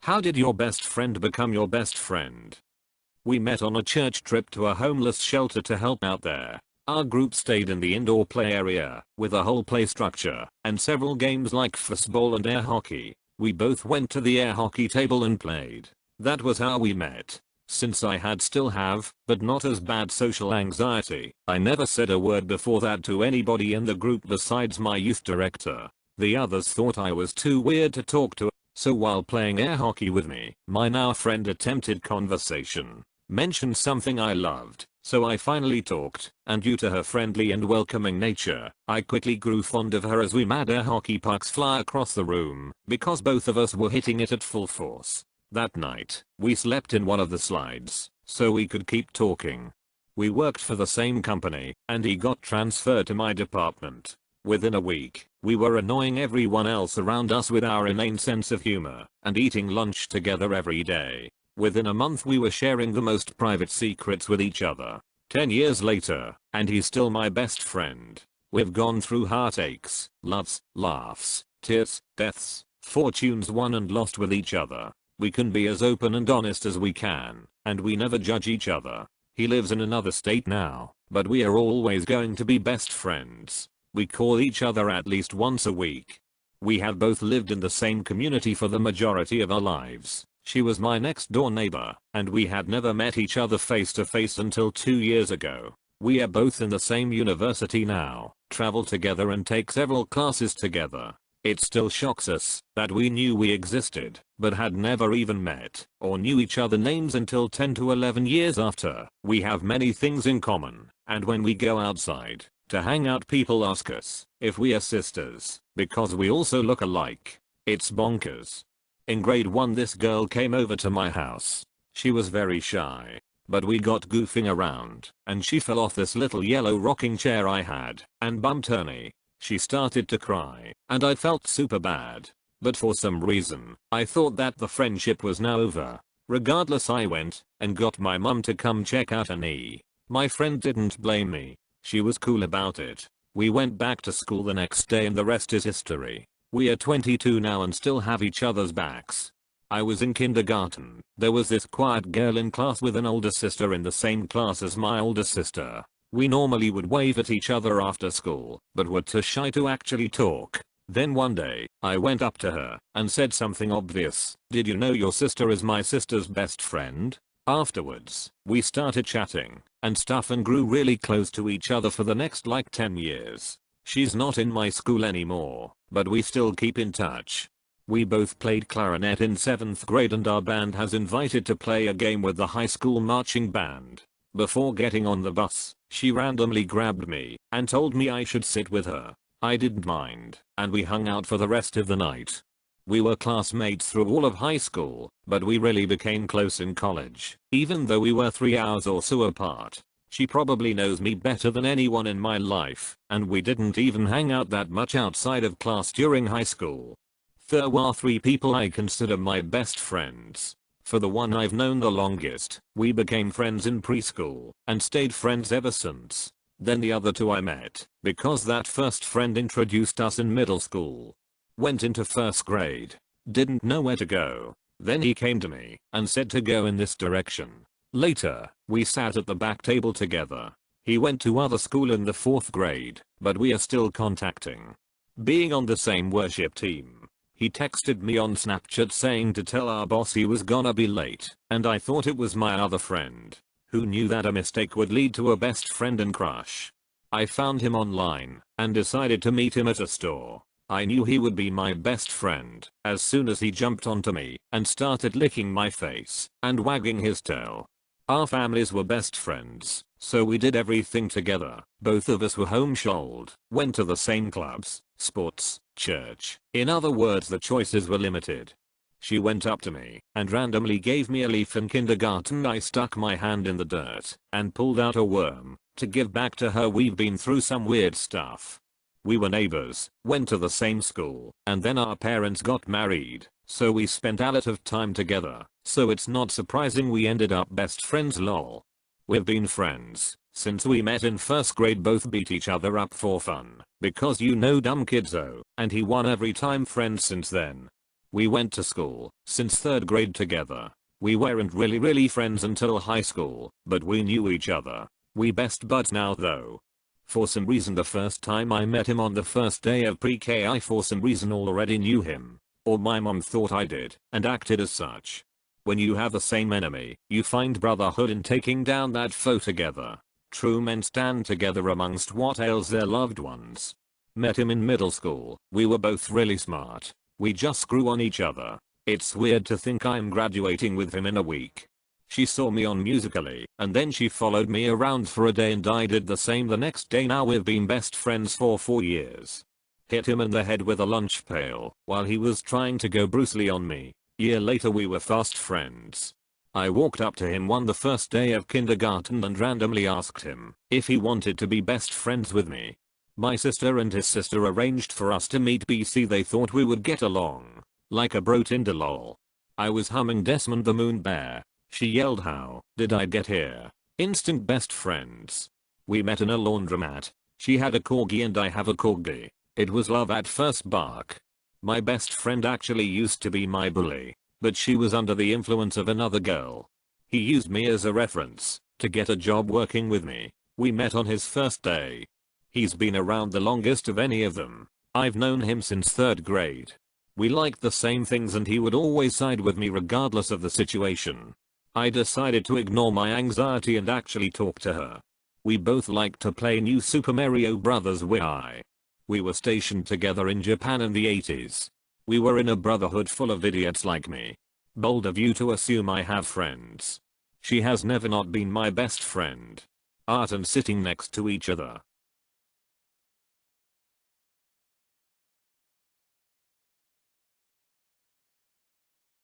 How did your best friend become your best friend? We met on a church trip to a homeless shelter to help out there. Our group stayed in the indoor play area with a whole play structure and several games like football and air hockey. We both went to the air hockey table and played. That was how we met. Since I still have, but not as bad social anxiety, I never said a word before that to anybody in the group besides my youth director. The others thought I was too weird to talk to, so while playing air hockey with me, my now friend attempted conversation, mentioned something I loved, so I finally talked, and due to her friendly and welcoming nature, I quickly grew fond of her as we made air hockey pucks fly across the room, because both of us were hitting it at full force. That night, we slept in one of the slides, so we could keep talking. We worked for the same company, and he got transferred to my department. Within a week, we were annoying everyone else around us with our inane sense of humor, and eating lunch together every day. Within a month we were sharing the most private secrets with each other. 10 years later, and he's still my best friend. We've gone through heartaches, loves, laughs, tears, deaths, fortunes won and lost with each other. We can be as open and honest as we can, and we never judge each other. He lives in another state now, but we are always going to be best friends. We call each other at least once a week. We have both lived in the same community for the majority of our lives. She was my next door neighbor, and we had never met each other face to face until 2 years ago. We are both in the same university now, travel together and take several classes together. It still shocks us that we knew we existed, but had never even met or knew each other names until 10 to 11 years after. We have many things in common, and when we go outside to hang out people ask us if we are sisters because we also look alike. It's bonkers. In grade 1 this girl came over to my house. She was very shy, but we got goofing around and she fell off this little yellow rocking chair I had and bumped her knee. She started to cry, and I felt super bad. But for some reason, I thought that the friendship was now over. Regardless, I went and got my mum to come check out her knee. My friend didn't blame me. She was cool about it. We went back to school the next day and the rest is history. We are 22 now and still have each other's backs. I was in kindergarten. There was this quiet girl in class with an older sister in the same class as my older sister. We normally would wave at each other after school, but were too shy to actually talk. Then one day, I went up to her and said something obvious. "Did you know your sister is my sister's best friend?" Afterwards, we started chatting and stuff and grew really close to each other for the next like 10 years. She's not in my school anymore, but we still keep in touch. We both played clarinet in 7th grade and our band has invited to play a game with the high school marching band. Before getting on the bus, she randomly grabbed me and told me I should sit with her. I didn't mind, and we hung out for the rest of the night. We were classmates through all of high school, but we really became close in college, even though we were 3 hours or so apart. She probably knows me better than anyone in my life, and we didn't even hang out that much outside of class during high school. There are 3 people I consider my best friends. For the one I've known the longest, we became friends in preschool and stayed friends ever since. Then the other 2 I met because that first friend introduced us in middle school. Went into 1st grade. Didn't know where to go. Then he came to me and said to go in this direction. Later, we sat at the back table together. He went to other school in the 4th grade, but we are still contacting. Being on the same worship team. He texted me on Snapchat saying to tell our boss he was gonna be late, and I thought it was my other friend. Who knew that a mistake would lead to a best friend and crush? I found him online and decided to meet him at a store. I knew he would be my best friend as soon as he jumped onto me and started licking my face and wagging his tail. Our families were best friends, so we did everything together. Both of us were homeschooled, went to the same clubs, sports, church. In other words, the choices were limited. She went up to me and randomly gave me a leaf in kindergarten. I stuck my hand in the dirt and pulled out a worm to give back to her. We've been through some weird stuff. We were neighbors, went to the same school, and then our parents got married, so we spent a lot of time together, so it's not surprising we ended up best friends lol. We've been friends since we met in 1st grade, both beat each other up for fun, because you know dumb kidso, and he won every time, friends since then. We went to school since 3rd grade together. We weren't really friends until high school, but we knew each other. We best buds now though. For some reason the first time I met him on the first day of pre-K I for some reason already knew him. Or my mom thought I did and acted as such. When you have the same enemy, you find brotherhood in taking down that foe together. True men stand together amongst what ails their loved ones. Met him in middle school. We were both really smart. We just grew on each other. It's weird to think I'm graduating with him in a week. She saw me on Musical.ly, and then she followed me around for a day and I did the same the next day. Now we've been best friends for 4 years. Hit him in the head with a lunch pail while he was trying to go Bruce Lee on me. Year later we were fast friends. I walked up to him one the first day of kindergarten and randomly asked him if he wanted to be best friends with me. My sister and his sister arranged for us to meet BC. They thought we would get along. Like a bro Tinder lol. I was humming Desmond the Moon Bear. She yelled, "How did I get here?" Instant best friends. We met in a laundromat. She had a corgi and I have a corgi. It was love at first bark. My best friend actually used to be my bully, but she was under the influence of another girl. He used me as a reference to get a job working with me. We met on his first day. He's been around the longest of any of them. I've known him since 3rd grade. We liked the same things and he would always side with me regardless of the situation. I decided to ignore my anxiety and actually talk to her. We both liked to play New Super Mario Bros. Wii. We were stationed together in Japan in the 80s. We were in a brotherhood full of idiots like me. Bold of you to assume I have friends. She has never not been my best friend. Art and sitting next to each other.